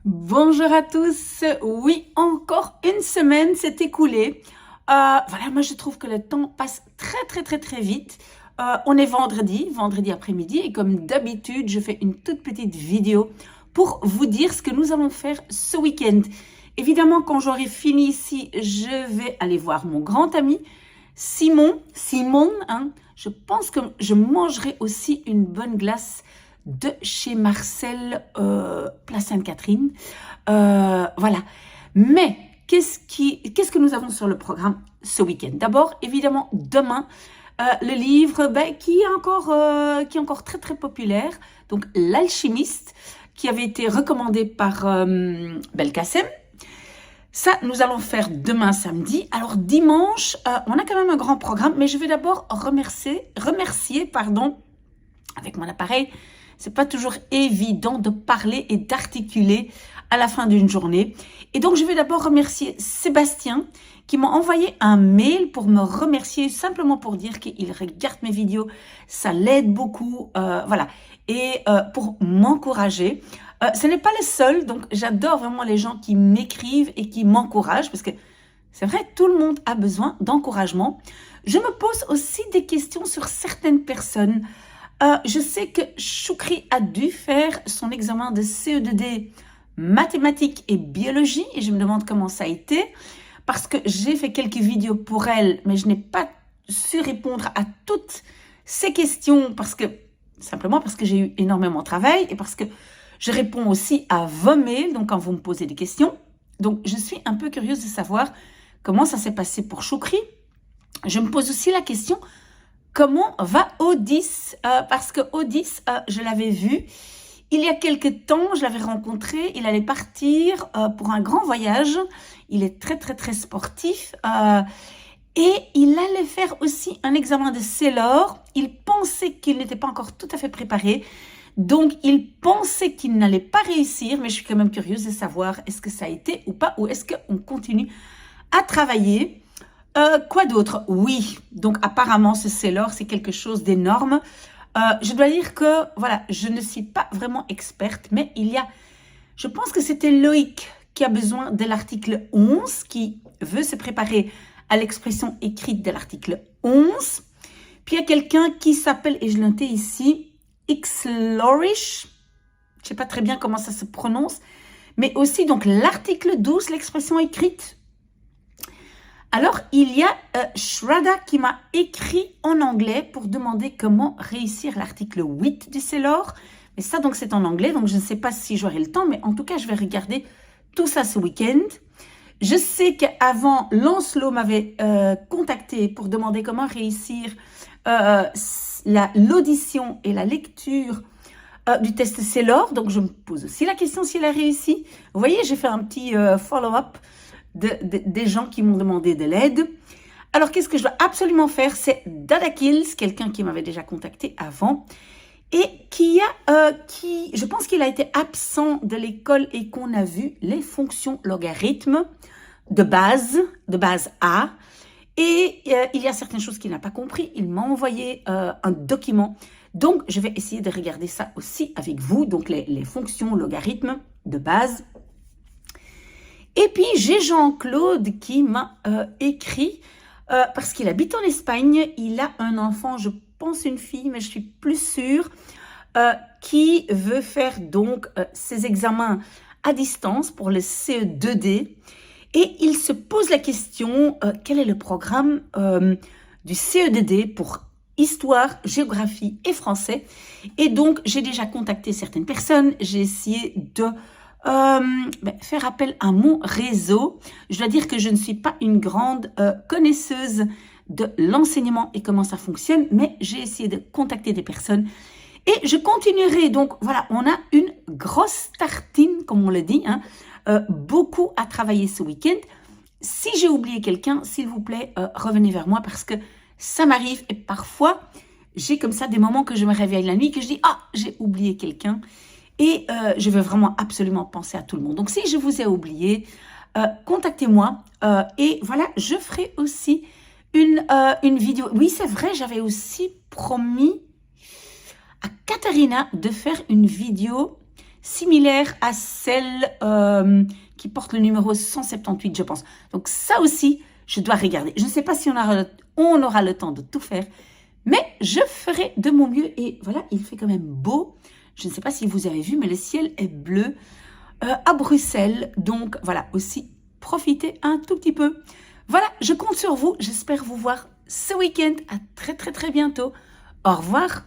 Bonjour à tous. Oui, encore une semaine s'est écoulée. Voilà, moi je trouve que le temps passe très vite. On est vendredi après-midi, et comme d'habitude, je fais une toute petite vidéo pour vous dire ce que nous allons faire ce week-end. Évidemment, quand j'aurai fini ici, je vais aller voir mon grand ami Simon. Hein. Je pense que je mangerai aussi une bonne glace de chez Marcel, Place Sainte-Catherine. Voilà. Mais qu'est-ce que nous avons sur le programme ce week-end? D'abord, évidemment, demain, le livre qui est encore très populaire, donc L'Alchimiste, qui avait été recommandé par Belkacem. Ça, nous allons faire demain samedi. Alors dimanche, on a quand même un grand programme, mais je vais d'abord remercier, avec mon appareil. C'est pas toujours évident de parler et d'articuler à la fin d'une journée. Et donc, je vais d'abord remercier Sébastien qui m'a envoyé un mail pour me remercier, simplement pour dire qu'il regarde mes vidéos. Ça l'aide beaucoup, voilà. Et pour m'encourager. Ce n'est pas le seul, donc j'adore vraiment les gens qui m'écrivent et qui m'encouragent, parce que c'est vrai, tout le monde a besoin d'encouragement. Je me pose aussi des questions sur certaines personnes. Je sais que Choukri a dû faire son examen de CE2D mathématiques et biologie, et je me demande comment ça a été, parce que j'ai fait quelques vidéos pour elle, mais je n'ai pas su répondre à toutes ces questions, simplement parce que j'ai eu énormément de travail, et parce que je réponds aussi à vos mails, donc quand vous me posez des questions. Donc je suis un peu curieuse de savoir comment ça s'est passé pour Choukri. Je me pose aussi la question: comment va Odys? Parce que Odys, je l'avais vu il y a quelques temps, je l'avais rencontré, il allait partir pour un grand voyage. Il est très sportif et il allait faire aussi un examen de CELOR. Il pensait qu'il n'était pas encore tout à fait préparé, donc il pensait qu'il n'allait pas réussir, mais je suis quand même curieuse de savoir est-ce que ça a été ou pas, ou est-ce qu'on continue à travailler. Quoi d'autre? Oui, donc apparemment ce CELOR, c'est quelque chose d'énorme. Je dois dire que, voilà, je ne suis pas vraiment experte, mais je pense que c'était Loïc qui a besoin de l'article 11, qui veut se préparer à l'expression écrite de l'article 11. Puis il y a quelqu'un qui s'appelle, et je l'ai noté ici, Xlorish, je ne sais pas très bien comment ça se prononce, mais aussi donc l'article 12, l'expression écrite. Alors, il y a Shraddha qui m'a écrit en anglais pour demander comment réussir l'article 8 du CELOR. Mais ça, donc, c'est en anglais, donc je ne sais pas si j'aurai le temps, mais en tout cas, je vais regarder tout ça ce week-end. Je sais qu'avant, Lancelot m'avait contacté pour demander comment réussir l'audition et la lecture du test CELOR. Donc, je me pose aussi la question s'il a réussi. Vous voyez, j'ai fait un petit follow-up des gens qui m'ont demandé de l'aide. Alors, qu'est-ce que je dois absolument faire? C'est Dada Kills, quelqu'un qui m'avait déjà contacté avant et je pense qu'il a été absent de l'école et qu'on a vu les fonctions logarithmes de base A. Et il y a certaines choses qu'il n'a pas compris. Il m'a envoyé un document. Donc, je vais essayer de regarder ça aussi avec vous. Donc, les fonctions logarithmes de base. Et puis, j'ai Jean-Claude qui m'a écrit, parce qu'il habite en Espagne, il a un enfant, je pense une fille, mais je suis plus sûre, qui veut faire donc ses examens à distance pour le CE2D. Et il se pose la question, quel est le programme du CE2D pour histoire, géographie et français? Et donc, j'ai déjà contacté certaines personnes, j'ai essayé de faire appel à mon réseau. Je dois dire que je ne suis pas une grande connaisseuse de l'enseignement et comment ça fonctionne, mais j'ai essayé de contacter des personnes et je continuerai. Donc voilà, on a une grosse tartine, comme on le dit, hein, beaucoup à travailler ce week-end. Si j'ai oublié quelqu'un, s'il vous plaît, revenez vers moi, parce que ça m'arrive et parfois j'ai comme ça des moments que je me réveille la nuit, que je dis « Ah, j'ai oublié quelqu'un ». Et je veux vraiment absolument penser à tout le monde. Donc, si je vous ai oublié, contactez-moi. Et voilà, je ferai aussi une vidéo. Oui, c'est vrai, j'avais aussi promis à Katharina de faire une vidéo similaire à celle qui porte le numéro 178, je pense. Donc ça aussi, je dois regarder. Je ne sais pas si on aura le temps de tout faire, mais je ferai de mon mieux. Et voilà, il fait quand même beau. Je ne sais pas si vous avez vu, mais le ciel est bleu à Bruxelles. Donc voilà, aussi profitez un tout petit peu. Voilà, je compte sur vous. J'espère vous voir ce week-end. À très très très bientôt. Au revoir.